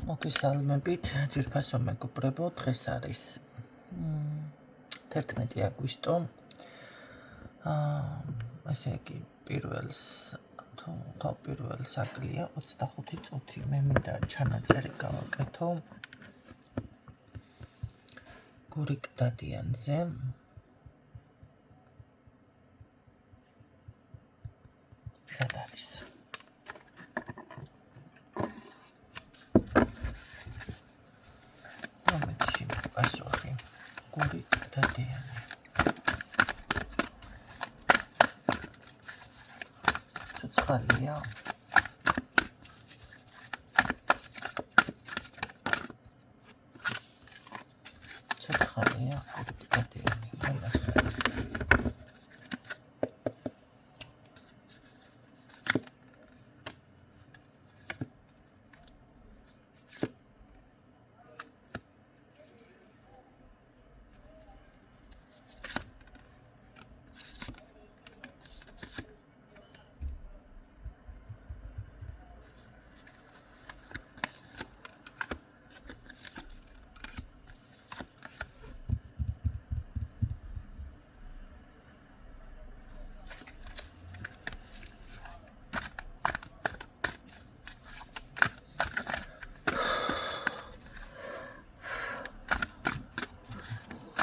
მოგესალმებით, ძვირფასო მეგობრებო, დღეს არის 11 აგვისტო. ესე იგი, პირველს აკლია 25 წუთი. მე მინდა ჩანაწერი გავაკეთო გურიკ დადიანზე. სად არის? მომეცი პასუხი გურიკ დადიანი. ცოცხალია. გურიკ დადიანი.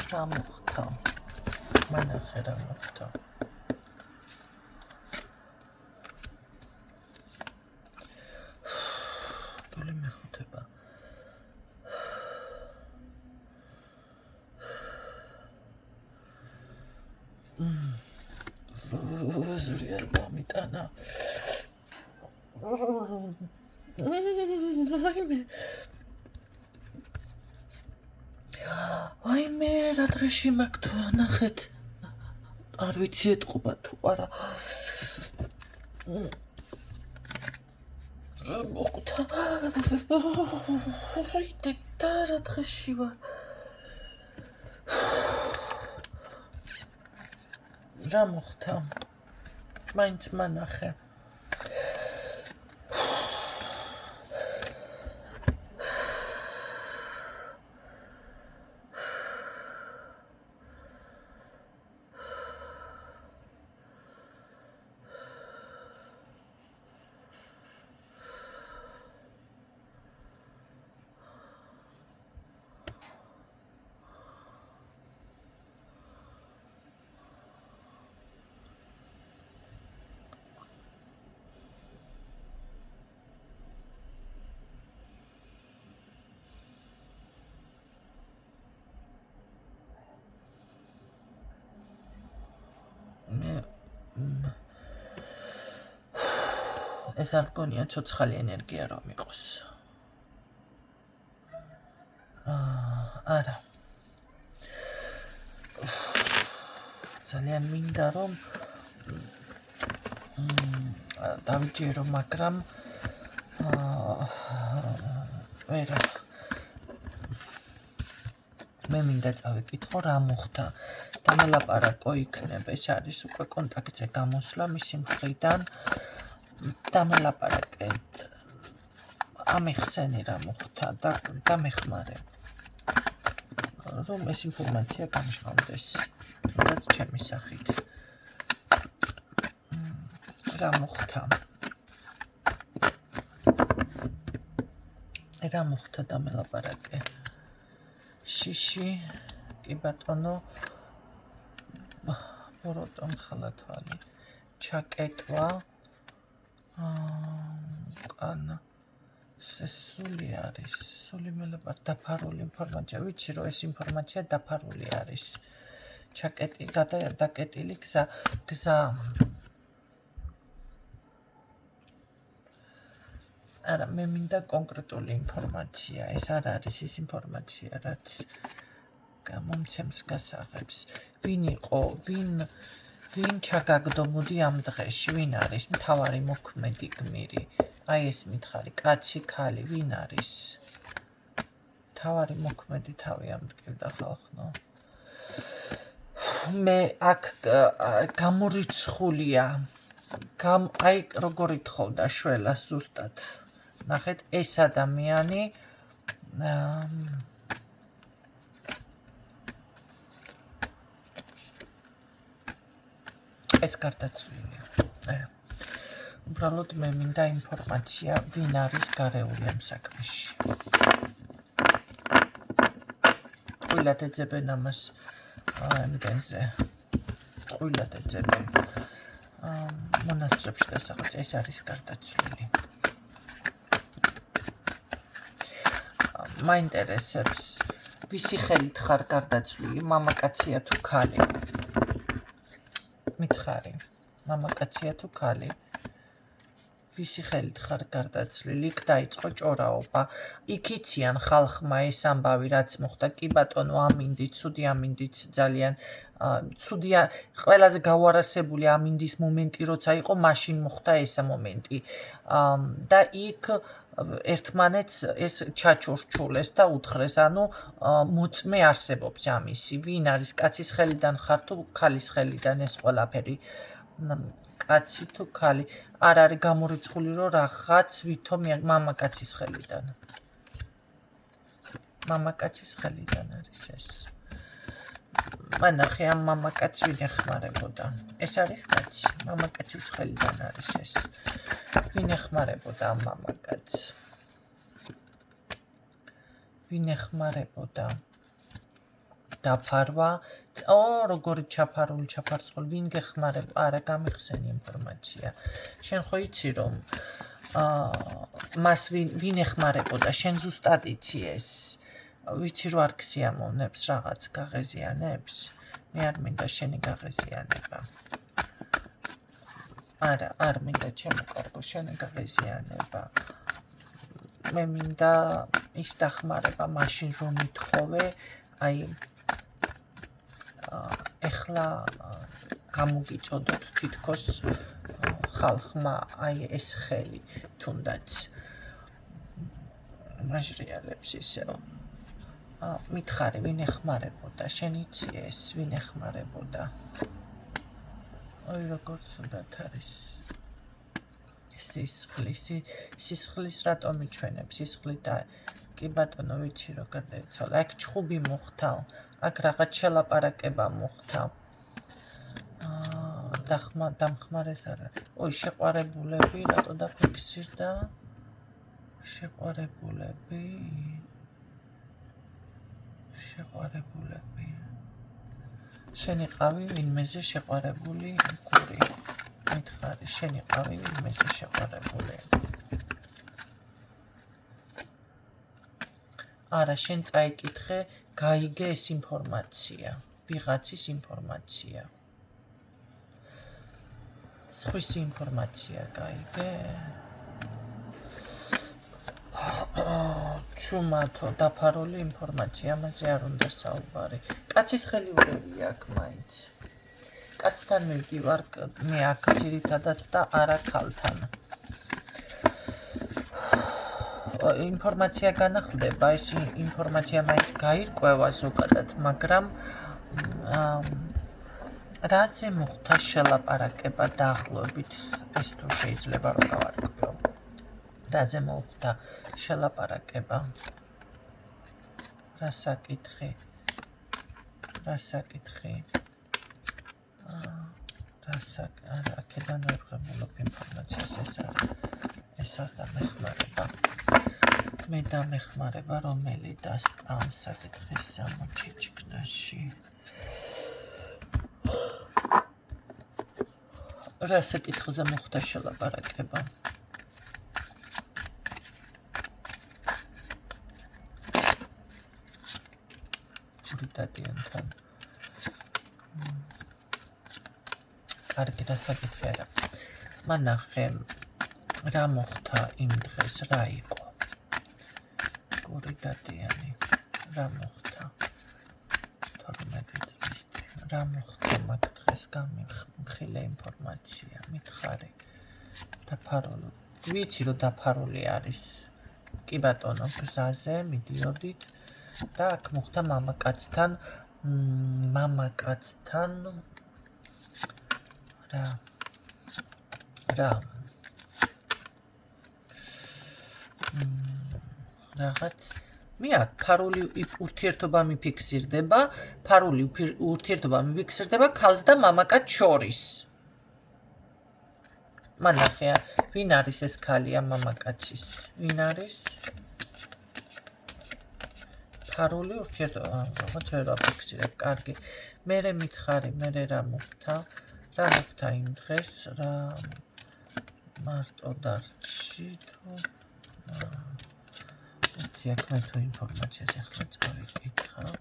რა მოხდა? მანახე რა მოხდა? დული მეხუთება. ზურია გამიტანა. ვაიმე, რა დღეში მაქვს თუ ნახეთ. არ ვიცი ეთყობა თუ არა. რა მოხდა? და რა დღეში ვარ. რა მოხდა? მაინც მანახე. ეს არ მგონია ცოცხალი ენერგია რომ იყოს. არა. ძალიან მინდა რომ დავიჯერო, მაგრამ ვერა. მე მინდა წავიკითხო რა მოხდა. დამელაპარაკო იქნება, ეს არის უკვე კონტაქტზე გამოსვლა მისი მხრიდან. დამელაპარაკე, ამიხსენი რა მოხდა და დამეხმარე, რომ ეს ინფორმაცია გამჟღავნდეს, თუნდაც ჩემი სახით. რა მოხდა? რა მოხდა დამელაპარაკე? შიში, კი ბატონო, ბოროტონ ხალათვალი, ჩაკეტვა, კანა, სული არის, სული მელაპარ, დაფარული ინფორმაცია, ვიცი რომ ეს ინფორმაცია დაფარული არის. დაკეტილი გზა. არა, მე მინდა კონკრეტული ინფორმაცია, ეს არ არის ის ინფორმაცია, რაც გამომცემს გასაღებს. ვინ იყო, ვინ ჩაგაგდო მოდი ამ დღეში, ვინ არის მთავარი მოქმედი გმირი? აი ეს მითხარი, კაცი, ქალი, ვინ არის? მთავარი მოქმედი თავი ამტკივდა ხალხო. მე აქ გამორიცხულია. აი როგორ ითხოვდა შველას ზუსტად. ნახეთ, ეს ადამიანი ეს გარდაცვლილია. უბრალოდ მე მინდა ინფორმაცია, ვინ არის გარეული ამ საქმეში. ტყუილად ეძებენ ამას იმდენზე. ტყუილად ეძებენ. მონასტრებში და სახელმწიფოებში ეს არის გარდაცვლილი. მაინტერესებს, ვისი ხელით ხარ გარდაცვლილი, მამაკაცია თუ ქალი? მითხარი, მამაკაცია თუ ქალი? ვისი ხელით ხარ გარდაცვლილი? იქ დაიწყო ჭორაობა. იქ იციან ხალხმა ეს ამბავი, რაც მოხდა. კი ბატონო, ამინდით, ცუდი ამინდით, ძალიან ცუდია, ყველაზე გაუარესებული ამინდის მომენტი როცა იყო, მაშინ მოხდა ეს მომენტი. და იქ ერთმანეთს ეს ჩაჩურჩულეს და უთხრეს, ანუ მოწმე არსებობს ამისი, ვინ არის კაცის ხელიდან ხარ თუ ქალის ხელიდან ეს ყველაფერი. კაცი თუ ქალი, არ არის გამორიცხული, რომ რაღაც ვითომ მამაკაცის ხელიდან. მამაკაცის ხელიდან არის ეს. მანახე ამ მამაკაცს ვინ ეხმარებოდა? ეს არის კაცი, მამაკაცის ხელიდან არის ეს. ვინ ეხმარებოდა ამ მამაკაცს? ვინ ეხმარებოდა? დაფარვა? როგორი ჩაფარული, ჩაფარწყული, ვინ გეხმარება? არა, გამიხსენი ინფორმაცია. შენ ხო იცი, რომ მას ვინ ეხმარებოდა? შენ ზუსტად იცი ეს. ვიცი, რომ არ გსიამოვნებს რაღაც გაღეზიანებს? მე არ მინდა შენი გაღეზიანება. არა, არ მინდა ჩემო კარგო შენი გაღეზიანება. მე მინდა ის დახმარება მაშინ რომ მithხოვე, აი ეხლა გამოგიწოდოთ თითქოს ხალხმა აი ეს ხელი თუნდაც მაჟრიალებს ისევ. მითხარი, ვინ ეხმარებოდა? შენ იცი ეს, ვინ ეხმარებოდა? ой, როგორ ცუდად არის. სისხლის რატომ მიჩვენებს? სისხლი და კი ბატონო, ვიცი რომ გარდაიცვალა. აქ ჩხუბი მოხდა, აქ რაღაც შელაპარაკება მოხდა. დამხმარეს არა. ой, შეყვარებულები, რატო დაფიქსირდა? შეყვარებულები. შენ იყავი ვინმეზე შეყვარებული გური. მითხარი, შენ იყავი ვინმეზე შეყვარებული. არა, შენ წაიკითხე, გაიგე ეს ინფორმაცია, ვიღაცის ინფორმაცია. სხვისი ინფორმაცია გაიგე. ჩუმათო დაფარული ინფორმაცია, ამაზე არ უნდა საუბარი. კაცის ხელი ურევია აქ მაინც. კაცთან მივდივარ მე აქ ძირითადად და არა ქალთან. ინფორმაცია განახლდება, ეს ინფორმაცია მაინც გაირკვევა ზოგადად, მაგრამ რაზე მოხდა შელაპარაკება დაახლოებით, ეს თუ შეიძლება რომ გავარკვიო. რაზე მოხდა შელაპარაკება? რა საკითხი? აქედან ვერ ვღებულობ ინფორმაციას, ეს არ დამეხმარება. მე დამეხმარება რომელი დასტამ საკითხის სამოჩიჩკნაში. რა საკითხზე მოხდა შელაპარაკება? დადიანთან. კარგი დასაკითხი არა. მანახე რა მოხდა იმ დღეს, რა იყო? გური დადიანი, რა მოხდა? 12 დღის წინ, რა მოხდა მაგ დღეს გამიხილე ინფორმაცია, მითხარი. დაფარული. ვიცი რომ დაფარული არის. კი ბატონო, გზაზე მიდიოდით. და აქ მოხდა მამაკაცთან რაღაც მე აქ ფარული ურთიერთობა მიფიქსირდება, ფარული ურთიერთობა მიფიქსირდება ქალს და მამაკაც შორის. მანახია, ვინ არის ეს ქალია მამაკაცის? ვინ არის? ფარული ურთიერთობა, რაღაც ვერ ვაფიქსირებ, კარგი. მერე მითხარი, მერე რა მოხდა? რა მოხდა იმ დღეს, რა მარტო დარჩი თუ აქ მე თუ ინფორმაციას ახლა წავიკითხავ.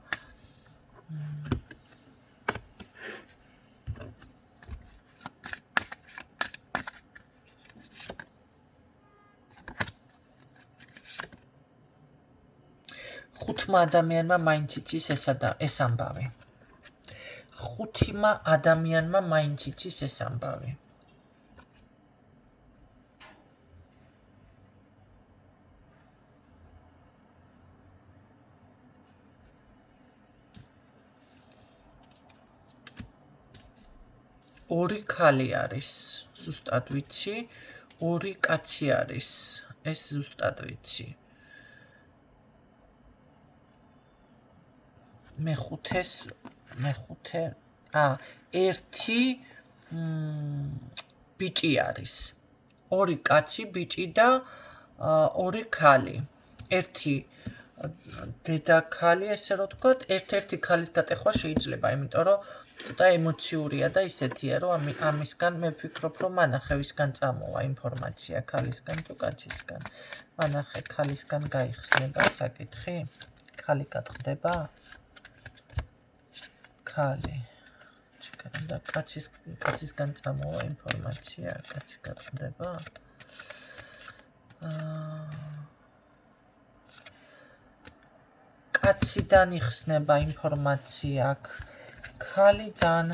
ხუთმა ადამიანმა მაინც იცის ეს ამბავი. ხუთმა ადამიანმა მაინც იცის ეს ამბავი. ორი ქალი არის, ზუსტად ვიცი, ორი კაცი არის, ეს ზუსტად ვიცი. მეხუთე, ერთი ბიჭი არის. ორი კაცი, ბიჭი და ორი ქალი. ერთი დედაქალი, ესე რომ ვთქვათ, ერთ-ერთი ქალის დატეხვა შეიძლება, იმიტომ რომ ცოტა ემოციურია და ისეთია, რომ ამისგან მე ვფიქრობ, რომ მანახე ვისგან წამოვა ინფორმაცია, ქალისგან თუ კაცისგან. მანახე ქალისგან გაიხსნება საკითხი? ქალი გატყდება? ქალი. და კაცისგან წამოვა ინფორმაცია, კაცი გატყდება? კაციდან იხსნება ინფორმაცია, ქალი ძალიან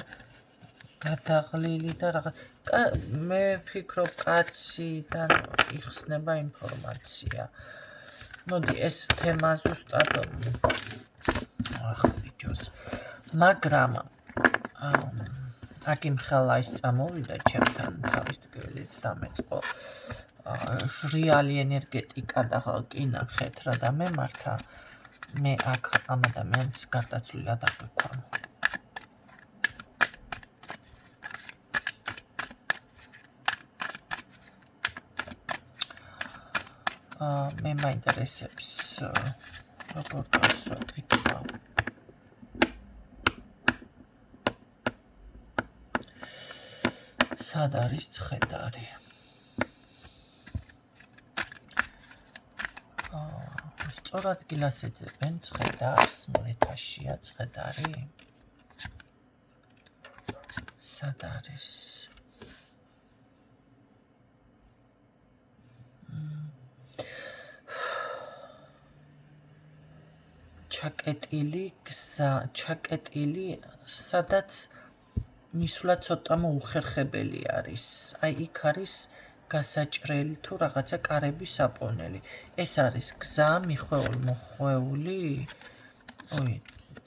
გადაღლილი და რაღაც. მე ვფიქრობ, კაციდან იხსნება ინფორმაცია. მოდი ეს თემა ზუსტად ახლიჯოს. მაგრამ აქ იმხელა ის წამოვიდა ჩემთან თავის თქმით დამეწყო. რეალი ენერგეტიკა და კი ნახეთ რა დამემართა. მე აქ ამ ადამიანს გარდაცვლილად აღვიქვა. მე მაინტერესებს როგორ გასვიკავ. სად არის ცხედარი? სწორ ადგილას ეძებენ ცხედარს, მლეთაშია ცხედარი? სად არის? ჩაკეტილი, სადაც მისვლა ცოტა მოუხერხებელი არის. აი იქ არის გასაჭრელი თუ რაღაცა კარები საპონელი. ეს არის გზა მიხვეული? ой,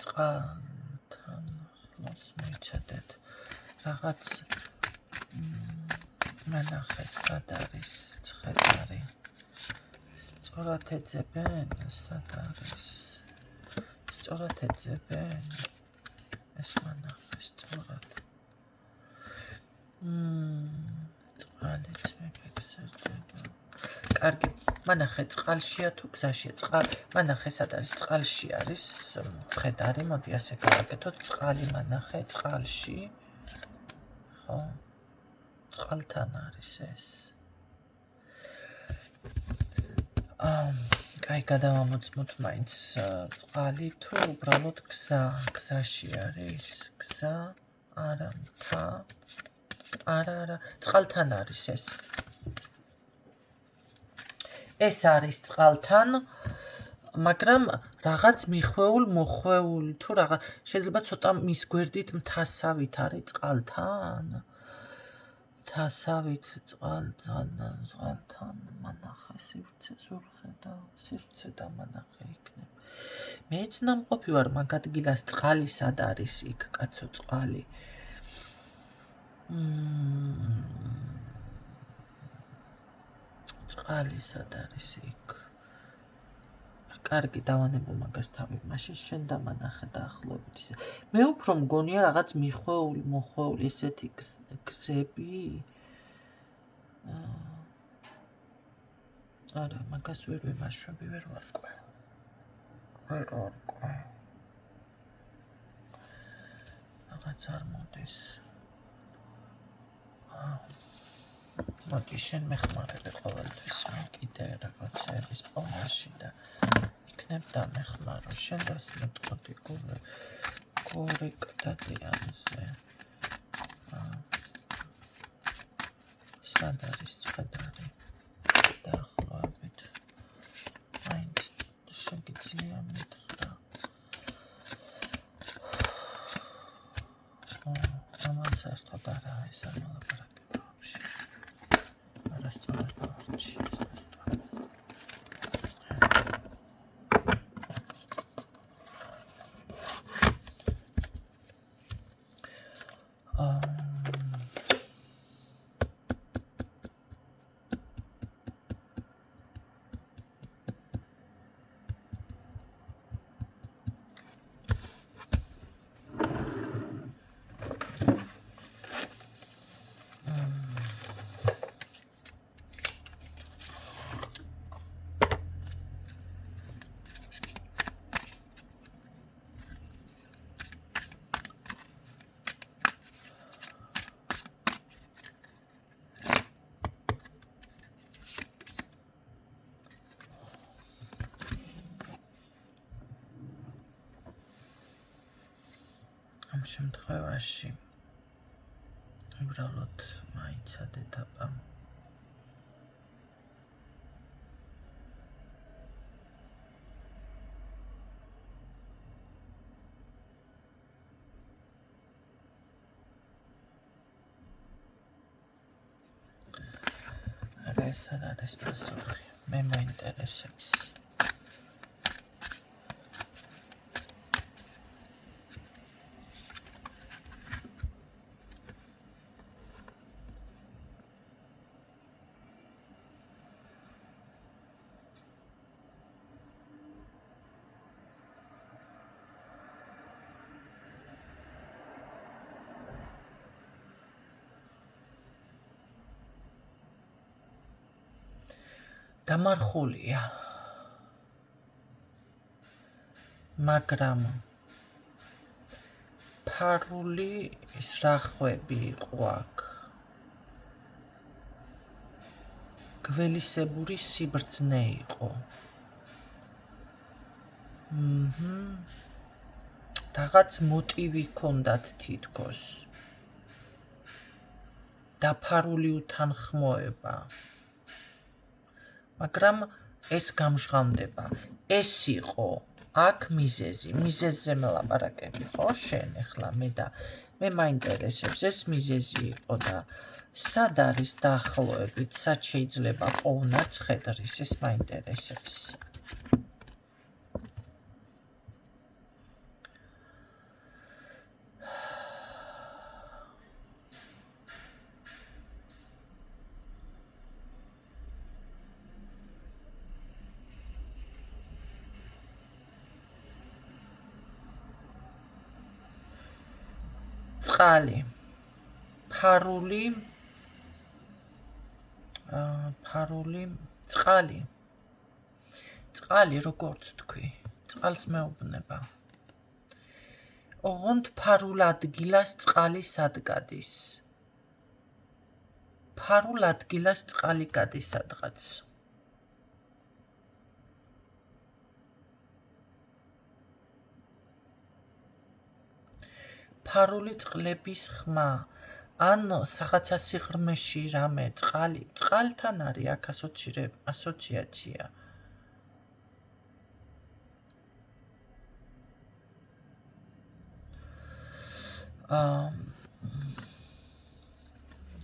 წყალთან ახლოს მოიცადეთ. რაღაც მანახე სად არის ცხედარი? სწორად ეძებენ? სად არის? სწორად ეძებენ? ეს მანახე სწორად. წყალიც მიფიქსირდება. კარგი, მანახე წყალშია თუ გზაშია? მანახე სად არის? წყალში არის ცხედარი, მოდი ასე გავაკეთოთ. წყალი მანახე წყალში. ხო? წყალთან არის ეს. კაი, გადავამოწმოთ მაინც წყალი თუ უბრალოდ გზაში არის? გზა, არა, მთა. არა, წყალთან არის ეს. ეს არის წყალთან, მაგრამ რაღაც მოხვეულ თუ რაღაც შეიძლება ცოტა მის გვერდით მთასავით არის წყალთან. მთასავით წყალთან მანახე სივრცეს ვხედავ, სივრცე და მანახე იქნება. მე ეცნამყოფი ვარ მაგ ადგილას წყალი სად არის იქ, კაცო წყალი. წყალი სად არის იქ? კარგი დავანებო მაგას თავი, მაშინ შენ დამანახე დაახლოებით ისე. მე უფრო მგონია რაღაც მოხვეული ესეთი გზები. არა, მაგას ვერ ვიმაშვები, ვერ ვარკვე. რაღაც არ მოდის. მოდი შენ მეხმარები ყოველთვის, მე კიდე რაღაცების პონაში და იქნებ დამეხმარო. შენ რას მეტყოდი კორექტადიანზე. სად არის წხედარი? დაახლოებით. მაინც შეგიძლია მითხრა. ამან საერთოდ არაა ეს არ მოლაპარაკება ვაფშე. არასწორად დავარჩი ეს დასტოვი. ამ შემთხვევაში უბრალოდ მაიცად ეტაპა. არა ეს არ არის პასუხი, მე მაინტერესებს. დამარხულია, მაგრამ ფარული სრახვები იყო აქ. გველისებური სიბრძნე იყო. რაღაც მოტივი ჰქონდათ თითქოს. დაფარული უთანხმოება. მაგრამ ეს გამჟღავნდება. ეს იყო აქ მიზეზი. მიზეზზე მელაპარაკები ხო შენ ახლა მე მაინტერესებს ეს მიზეზი იყო და სად არის დაახლოებით, სად შეიძლება პოვნად ხედრის, ეს მაინტერესებს. წყალი, ფარული, წყალი როგორც თქვი, წყალს მეუბნება. ოღონდ ფარულ ადგილას წყალი სად გადის? ფარულ ადგილას წყალი გადის სადღაც. ფარული წყლების ხმა, ან რაღაცა სიღრმეში რამე წყალთან არის აქ ასოციაცია.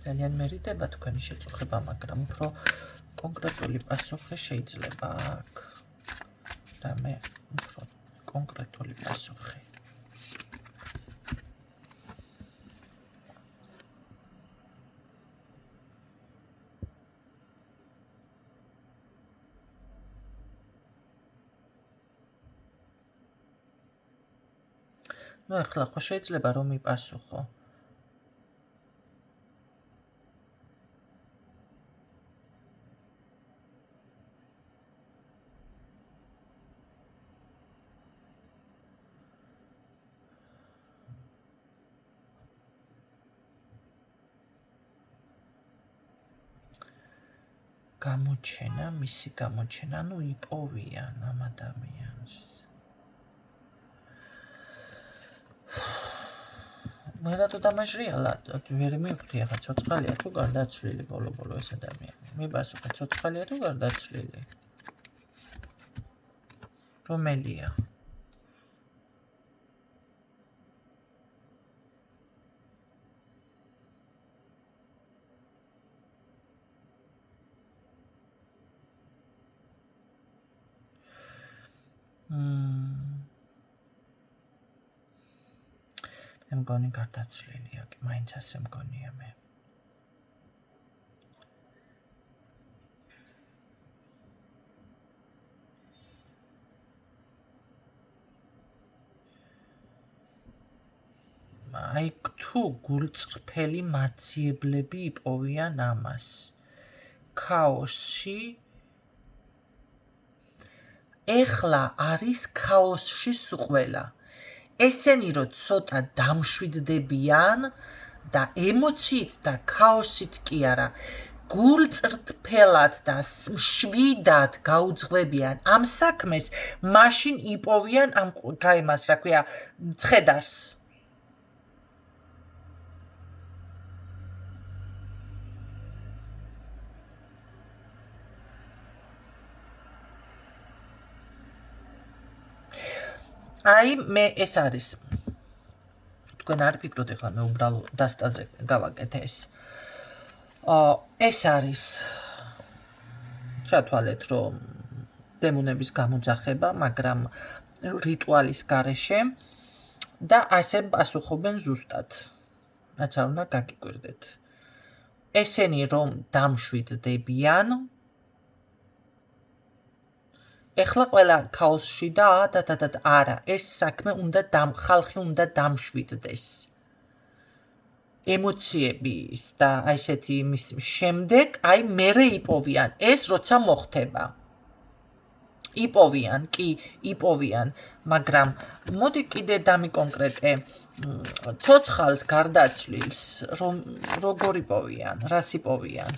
ძალიან მერიდება თქვენი შეწუხება, მაგრამ უფრო კონკრეტული პასუხი შეიძლება აქ. და მე უფრო კონკრეტული პასუხი. ნუ ეხლა ხო შეიძლება რომ მიპასუხო. გამოჩენა, მისი გამოჩენა, ნუ იპოვიან ამ ადამიანს. მე რატო დამაჟრიალა? ვერ მივხვდი ახლა ცოცხალია თუ გარდაცვლილი ბოლო ეს ადამიანი. მიპასუხე, ცოცხალია თუ გარდაცვლილი? რომელია? მე მგონი გარდაცვლილია, კი მაინც ასე მგონია მე. აი თუ გულწრფელი მაძიებლები იპოვიან ამას. ქაოსში ეხლა არის ქაოსში სულ. ესენი რო ცოტა დამშვიდდებიან და ემოციით და ქაოსით კი არა, გულწრფელად და მშვიდად გაუძღვებიან ამ საქმეს, მაშინ იპოვიან ამ გაიმას, რა ქვია, ცხედარს. აი მე ეს არის თქვენ არ ფიქრობთ ახლა მე უბრალოდ დასტაზე გავაკეთე ეს არის ჩათვალეთ რომ დემონების გამოძახება მაგრამ რიტუალის გარეშე და ასე პასუხობენ ზუსტად რაც არ უნდა გაგიკვირდეთ ესენი რომ დამშვიდდებიან ეხლა ყველა ქაოსში და არა ეს საქმე უნდა ხალხი უნდა დამშვიდდეს ემოციების და აი ესეთი იმის შემდეგ აი მერე იპოვიან ეს როცა მოხდება იპოვიან მაგრამ მოდი კიდე დამიკონკრეტე ცოცხალს გარდაცვლილს როგორ იპოვიან რას იპოვიან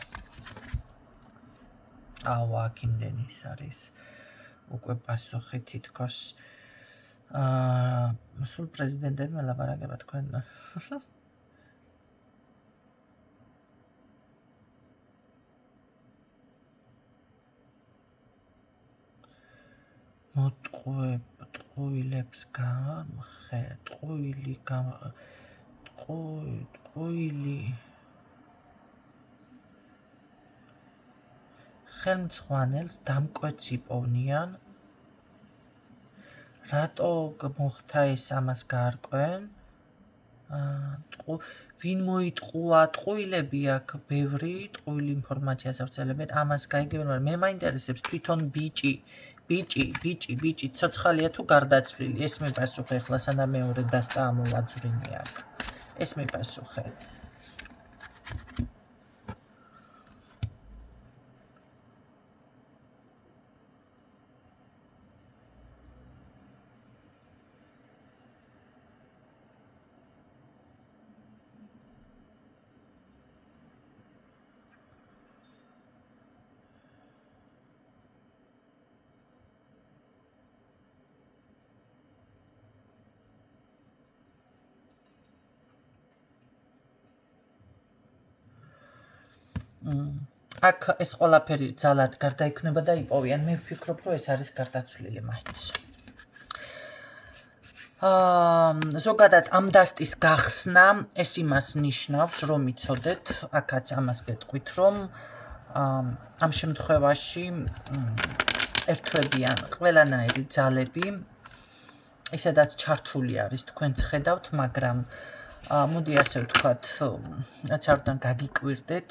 აქ იმდენი ის არის უკვე პასუხი თითქოს სულ პრეზიდენტები ლაპარაკება თქვენ ტყუილებს ტყუილი ხელმძღვანელს დამკვეთს იპოვნიან რატო მოხდა ეს ამას გაარკვენ ვინ მოიტყუა ტყუილები აქ ბევრი ტყუილი ინფორმაციას ავრცელებენ ამას გაიგებენ მაგრამ მე მაინტერესებს თვითონ ბიჭი ცოცხალია თუ გარდაცვლილი ეს მიპასუხე ახლა სანამ მეორე დასტა ამოვაძვრინე აქ ეს მიპასუხე აქ ეს ყველაფერი ძალად გარდაიქმნება და იპოვიან მე ვფიქრობ რომ ეს არის გარდაცვლილი მაინც ზოგადად ამ დასტის გახსნა ეს იმას ნიშნავს რომ იცოდეთ აქაც ამას გეტყვით რომ ამ შემთხვევაში ერთვებიან ყველანაირი ძალები ისედაც ჩართული არის თქვენც ხედავთ მაგრამ მოდი ასე ვთქვათ რაც არ უნდა გაგიკვირდეთ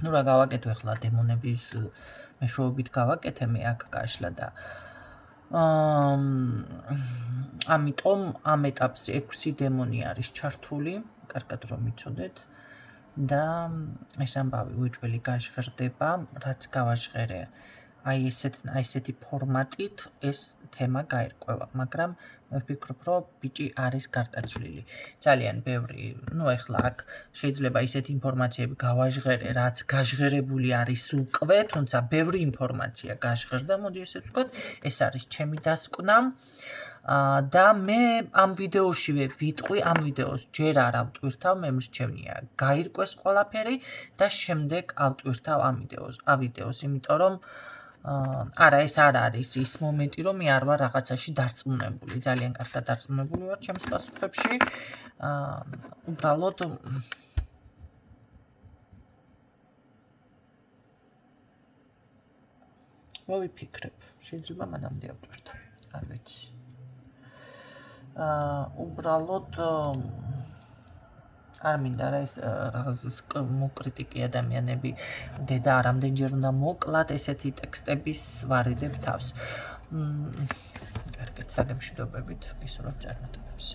ну რა გავაკეთო ახლა დემონების მეშვეობით გავაკეთე მე აქ კაშლა და ამიტომ ამ ეტაპზე 6 დემონი არის ჩართული, კარგად რომ იცოდეთ და ეს ამბავი უეჭველი გაჟღერდება, რაც გავაჟღერე აი ესეთი ფორმატით ეს თემა გაირკვევა, მაგრამ მე ვფიქრობ, რომ ბიჭი არის გარდაცვლილი. ძალიან ბევრი, ეხლა აქ შეიძლება ისეთი ინფორმაციები გავაჟღერე, რაც გაჟღერებული არის უკვე, თუმცა ბევრი ინფორმაცია გაჟღერდა, მოდი ესე ვთქვათ, ეს არის ჩემი დასკვნა. და მე ამ ვიდეოშივე ვიტყვი, ამ ვიდეოს ჯერ არ ავტვირთავ, მე მრჩევნია გაირკვეს ყველაფერი და შემდეგ ავტვირთავ ამ ვიდეოს, იმიტომ რომ არა, ეს არ არის ის მომენტი, რომ მე არ ვარ რაღაცაში დარწმუნებული, ძალიან კარგად დარწმუნებული ვარ ჩემს პასუხებში. უბრალოდ მოვიფიქრებ, შეიძლება მანამდე ავტვირთო, არ ვიცი. უბრალოდ არ მინდა რა ეს რაღაცას მოკრიტიკი ადამიანები დედა ამდენჯერ უნდა მოკლათ ესეთი ტექსტების ვარიდებ თავს. კარგად, დაგემშვიდობებით, გისურვებთ წარმატებებს.